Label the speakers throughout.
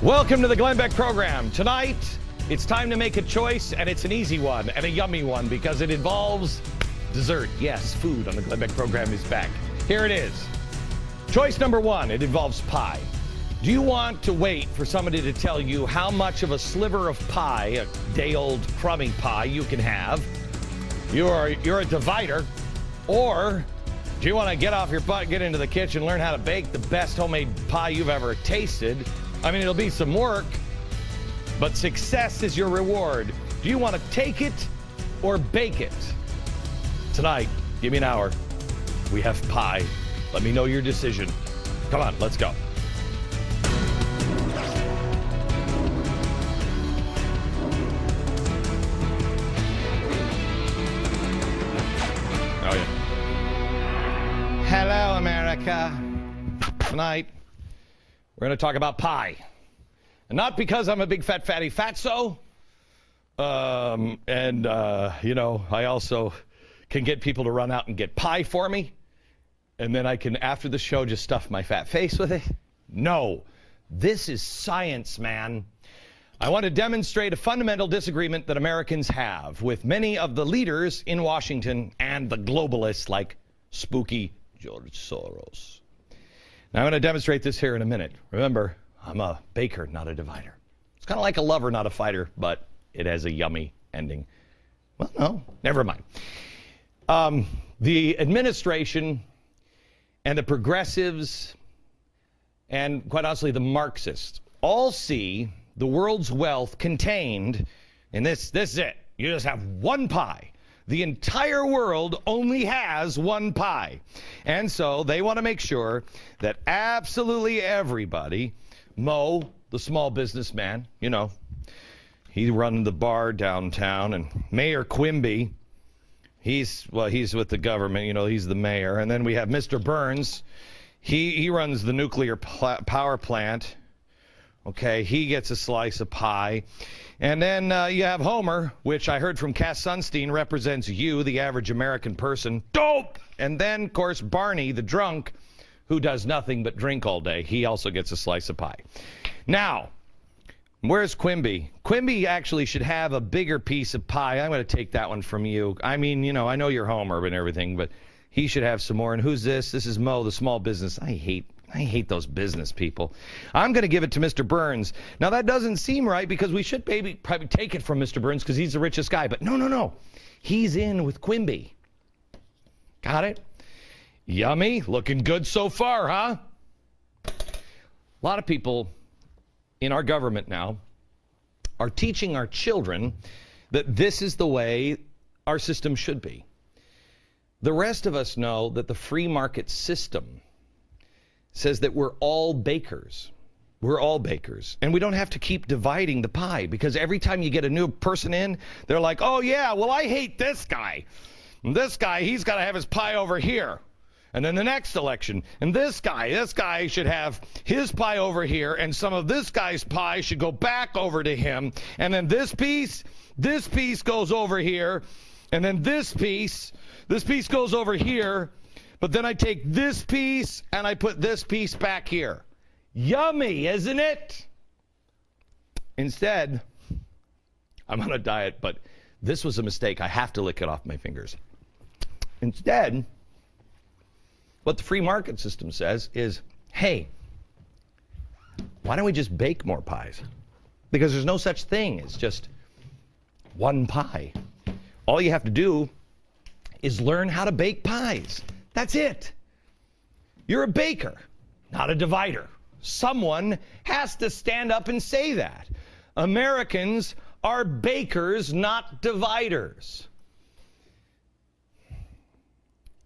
Speaker 1: Welcome to the Glenn Beck program. Tonight, it's time to make a choice, and it's an easy one and a yummy one because it involves dessert. Yes, food on the Glenn Beck program is back. Here it is. Choice number one, it involves pie. Do you want to wait for somebody to tell you how much of a sliver of pie, a day-old crummy pie, you can have? You're a divider. Or do you want to get off your butt, get into the kitchen, learn how to bake the best homemade pie you've ever tasted? I mean, it'll be some work, but success is your reward. Do you want to take it or bake it? Tonight, give me an hour. We have pie. Let me know your decision. Come on, let's go. Oh, yeah. Hello, America. Tonight, we're going to talk about pie. And not because I'm a big fat fatty fatso. You know, I also can get people to run out and get pie for me. And then I can, after the show, just stuff my fat face with it. No, this is science, man. I want to demonstrate a fundamental disagreement that Americans have with many of the leaders in Washington and the globalists like spooky George Soros. Now, I'm going to demonstrate this here in a minute. Remember, I'm a baker, not a divider. It's kind of like a lover, not a fighter, but it has a yummy ending. Well, no, never mind. The administration and the progressives and, quite honestly, the Marxists all see the world's wealth contained in this is it. You just have one pie. The entire world only has one pie. And so they want to make sure that absolutely everybody, Mo, the small businessman, you know, he runs the bar downtown, and Mayor Quimby, he's with the government, you know, he's the mayor. And then we have Mr. Burns, he runs the nuclear power plant. Okay, he gets a slice of pie. And then you have Homer, which I heard from Cass Sunstein represents you, the average American person. Dope! And then, of course, Barney, the drunk, who does nothing but drink all day. He also gets a slice of pie. Now, where's Quimby? Quimby actually should have a bigger piece of pie. I'm going to take that one from you. I mean, you know, I know you're Homer and everything, but he should have some more. And who's this? This is Mo, the small business. I hate those business people. I'm going to give it to Mr. Burns. Now, that doesn't seem right because we should probably take it from Mr. Burns because he's the richest guy. But no. He's in with Quimby. Got it? Yummy. Looking good so far, huh? A lot of people in our government now are teaching our children that this is the way our system should be. The rest of us know that the free market system says that we're all bakers. We're all bakers. And we don't have to keep dividing the pie because every time you get a new person in, they're like, oh, yeah, well, I hate this guy. And this guy, he's got to have his pie over here. And then the next election, and this guy should have his pie over here, and some of this guy's pie should go back over to him. And then this piece goes over here, and then this piece goes over here. But then I take this piece and I put this piece back here. Yummy, isn't it? Instead, I'm on a diet, but this was a mistake. I have to lick it off my fingers. Instead, what the free market system says is, hey, why don't we just bake more pies? Because there's no such thing as just one pie. All you have to do is learn how to bake pies. That's it. You're a baker, not a divider. Someone has to stand up and say that. Americans are bakers, not dividers.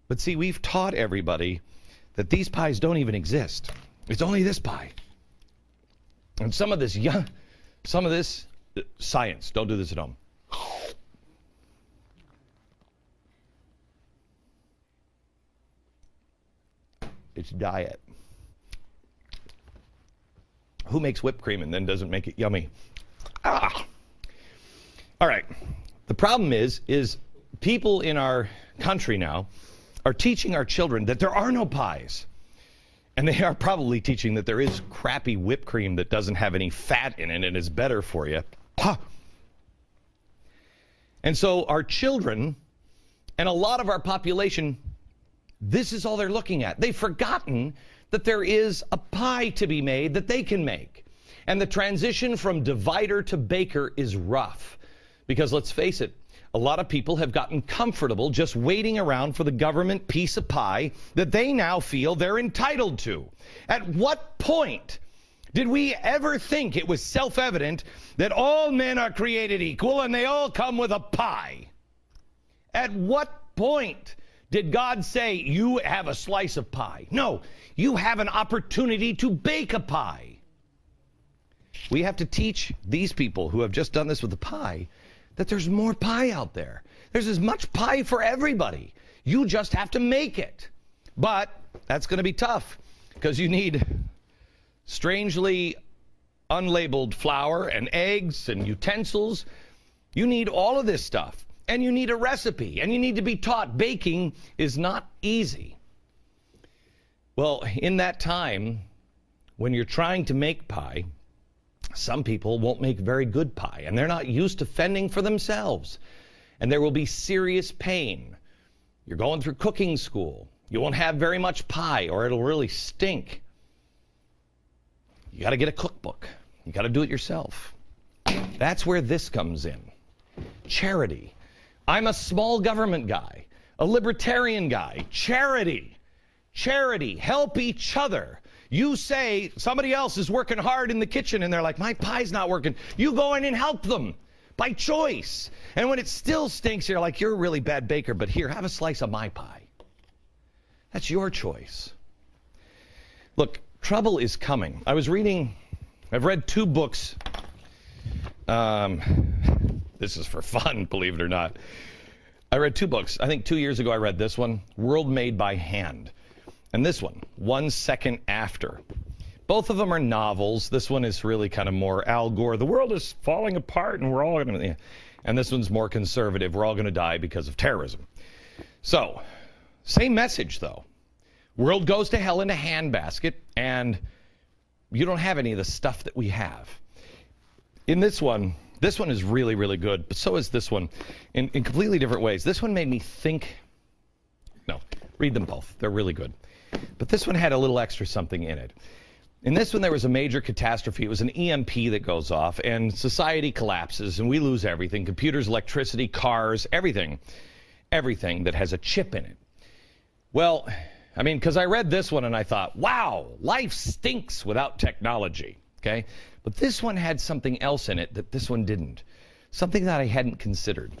Speaker 1: But see, we've taught everybody that these pies don't even exist. It's only this pie. And some of this science. Don't do this at home. It's diet. Who makes whipped cream and then doesn't make it yummy? Ah! All right. The problem is people in our country now are teaching our children that there are no pies. And they are probably teaching that there is crappy whipped cream that doesn't have any fat in it and is better for you. And so our children and a lot of our population, this is all they're looking at. They've forgotten that there is a pie to be made that they can make. And the transition from divider to baker is rough. Because let's face it, a lot of people have gotten comfortable just waiting around for the government piece of pie that they now feel they're entitled to. At what point did we ever think it was self-evident that all men are created equal and they all come with a pie? At what point did God say, you have a slice of pie? No, you have an opportunity to bake a pie. We have to teach these people who have just done this with the pie that there's more pie out there. There's as much pie for everybody. You just have to make it. But that's going to be tough because you need strangely unlabeled flour and eggs and utensils. You need all of this stuff. And you need a recipe. And you need to be taught baking is not easy. Well, in that time, when you're trying to make pie, some people won't make very good pie, and they're not used to fending for themselves. And there will be serious pain. You're going through cooking school. You won't have very much pie, or it'll really stink. You got to get a cookbook. You got to do it yourself. That's where this comes in. Charity. I'm a small government guy, a libertarian guy. Charity. Charity. Help each other. You say somebody else is working hard in the kitchen and they're like, my pie's not working. You go in and help them by choice. And when it still stinks, you're like, you're a really bad baker, but here, have a slice of my pie. That's your choice. Look, trouble is coming. I've read 2 books. This is for fun, believe it or not. I read 2 books. I think 2 years ago I read this one, World Made by Hand. And this one, 1 Second After. Both of them are novels. This one is really kind of more Al Gore. The world is falling apart and we're all going to... And this one's more conservative. We're all going to die because of terrorism. So, same message, though. World goes to hell in a handbasket, and you don't have any of the stuff that we have. In this one is really, really good, but so is this one in completely different ways. This one made me think... No, read them both. They're really good. But this one had a little extra something in it. In this one, there was a major catastrophe. It was an EMP that goes off, and society collapses, and we lose everything. Computers, electricity, cars, everything. Everything that has a chip in it. Well, I mean, because I read this one, and I thought, wow, life stinks without technology, okay? But this one had something else in it that this one didn't. Something that I hadn't considered.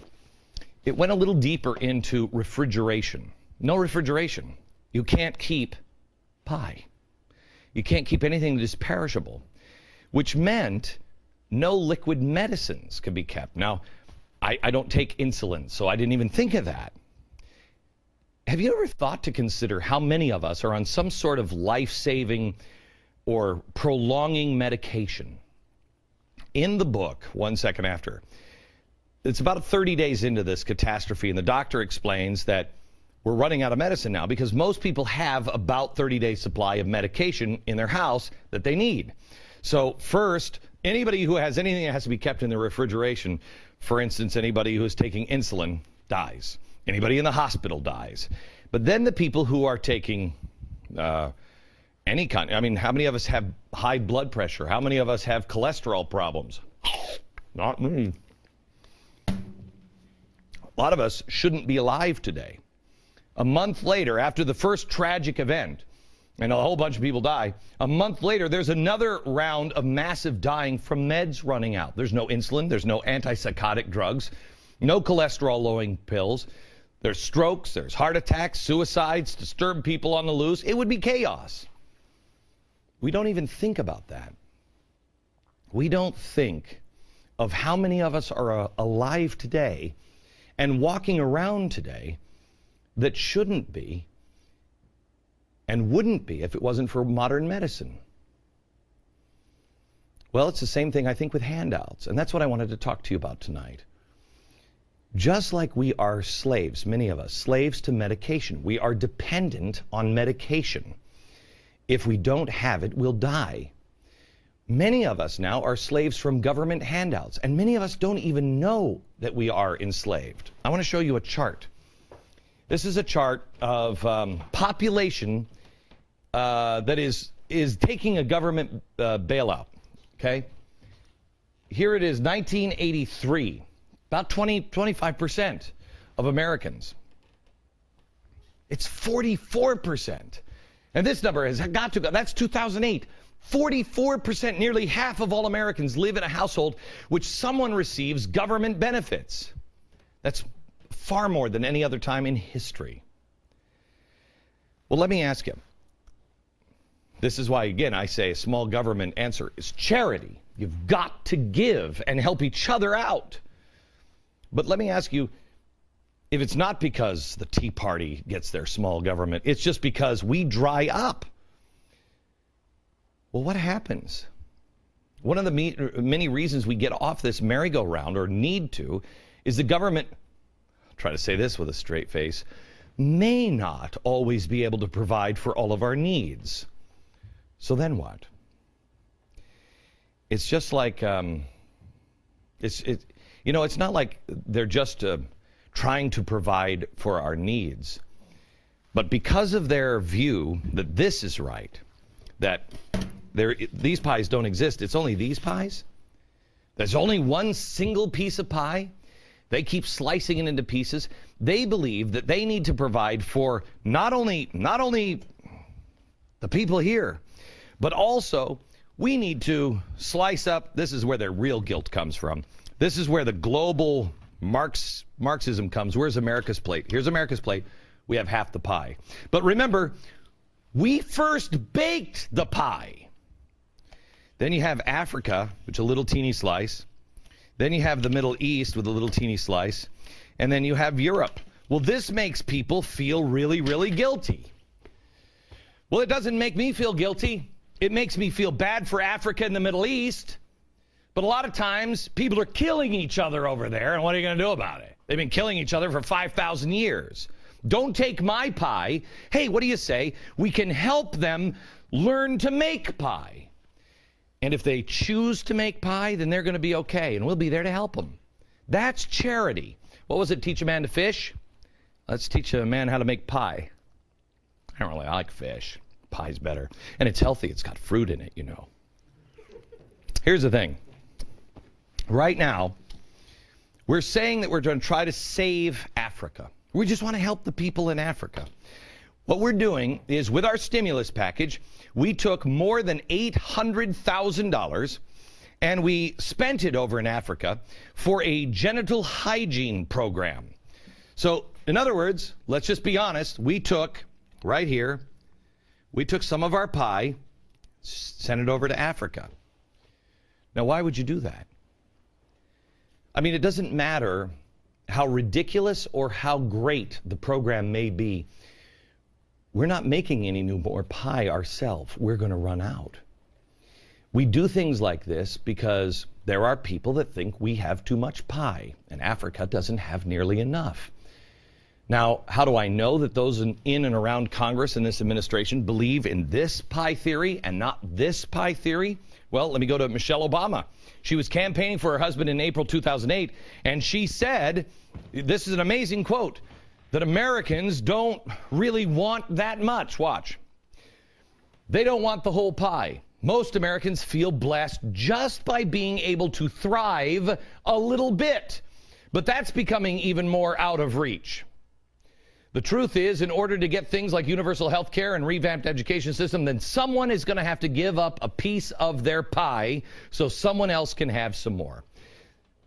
Speaker 1: It went a little deeper into refrigeration. No refrigeration. You can't keep pie. You can't keep anything that is perishable, which meant no liquid medicines could be kept. Now, I don't take insulin, so I didn't even think of that. Have you ever thought to consider how many of us are on some sort of life-saving or prolonging medication? In the book, 1 Second After, it's about 30 days into this catastrophe, and the doctor explains that we're running out of medicine now because most people have about 30 days supply of medication in their house that they need. So first, anybody who has anything that has to be kept in the refrigeration, for instance, anybody who is taking insulin dies. Anybody in the hospital dies. But then the people who are taking any kind, I mean, how many of us have high blood pressure? How many of us have cholesterol problems? Not me. A lot of us shouldn't be alive today. A month later, after the first tragic event, and a whole bunch of people die, a month later, there's another round of massive dying from meds running out. There's no insulin, there's no antipsychotic drugs, no cholesterol-lowering pills. There's strokes, there's heart attacks, suicides, disturbed people on the loose. It would be chaos. We don't even think about that. We don't think of how many of us are alive today and walking around today that shouldn't be and wouldn't be if it wasn't for modern medicine. Well, it's the same thing, I think, with handouts, and that's what I wanted to talk to you about tonight. Just like we are slaves, many of us, slaves to medication. We are dependent on medication. If we don't have it, we'll die. Many of us now are slaves from government handouts, and many of us don't even know that we are enslaved. I want to show you a chart. This is a chart of population that is taking a government bailout, okay? Here it is, 1983, about 25% of Americans. It's 44%. And this number has got to go, that's 2008. 44%, nearly half of all Americans live in a household which someone receives government benefits. That's far more than any other time in history. Well, let me ask you. This is why, again, I say a small government answer is charity. You've got to give and help each other out. But let me ask you, if it's not because the Tea Party gets their small government, it's just because we dry up. Well, what happens? One of the many reasons we get off this merry-go-round, or need to, is the government, I'll try to say this with a straight face, may not always be able to provide for all of our needs. So then what? It's just like, it's not like they're just trying to provide for our needs. But because of their view that this is right, that these pies don't exist, it's only these pies, there's only one single piece of pie, they keep slicing it into pieces. They believe that they need to provide for not only the people here, but also we need to slice up. This is where their real guilt comes from. This is where the global Marxism comes. Where's America's plate? Here's America's plate. We have half the pie. But remember, we first baked the pie. Then you have Africa, which is a little teeny slice. Then you have the Middle East with a little teeny slice. And then you have Europe. Well, this makes people feel really, really guilty. Well, it doesn't make me feel guilty. It makes me feel bad for Africa and the Middle East. But a lot of times, people are killing each other over there, and what are you going to do about it? They've been killing each other for 5,000 years. Don't take my pie. Hey, what do you say? We can help them learn to make pie. And if they choose to make pie, then they're going to be okay, and we'll be there to help them. That's charity. What was it, teach a man to fish? Let's teach a man how to make pie. I don't really like fish. Pie's better. And it's healthy. It's got fruit in it, you know. Here's the thing. Right now, we're saying that we're going to try to save Africa. We just want to help the people in Africa. What we're doing is, with our stimulus package, we took more than $800,000 and we spent it over in Africa for a genital hygiene program. So, in other words, let's just be honest, we took, right here, we took some of our pie, sent it over to Africa. Now, why would you do that? I mean, it doesn't matter how ridiculous or how great the program may be. We're not making any new more pie ourselves. We're going to run out. We do things like this because there are people that think we have too much pie, and Africa doesn't have nearly enough. Now, how do I know that those in and around Congress and this administration believe in this pie theory and not this pie theory? Well, let me go to Michelle Obama. She was campaigning for her husband in April 2008, and she said, this is an amazing quote, that Americans don't really want that much. Watch. They don't want the whole pie. Most Americans feel blessed just by being able to thrive a little bit. But that's becoming even more out of reach. The truth is, in order to get things like universal health care and revamped education system, then someone is going to have to give up a piece of their pie so someone else can have some more.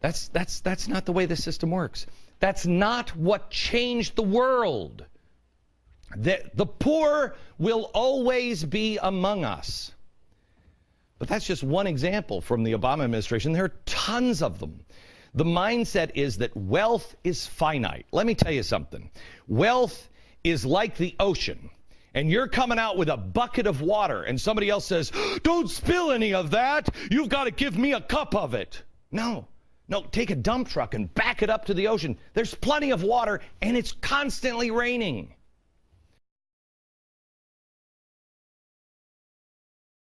Speaker 1: That's not the way the system works. That's not what changed the world. The poor will always be among us. But that's just one example from the Obama administration. There are tons of them. The mindset is that wealth is finite. Let me tell you something. Wealth is like the ocean. And you're coming out with a bucket of water, and somebody else says, don't spill any of that. You've got to give me a cup of it. No, take a dump truck and back it up to the ocean. There's plenty of water, and it's constantly raining.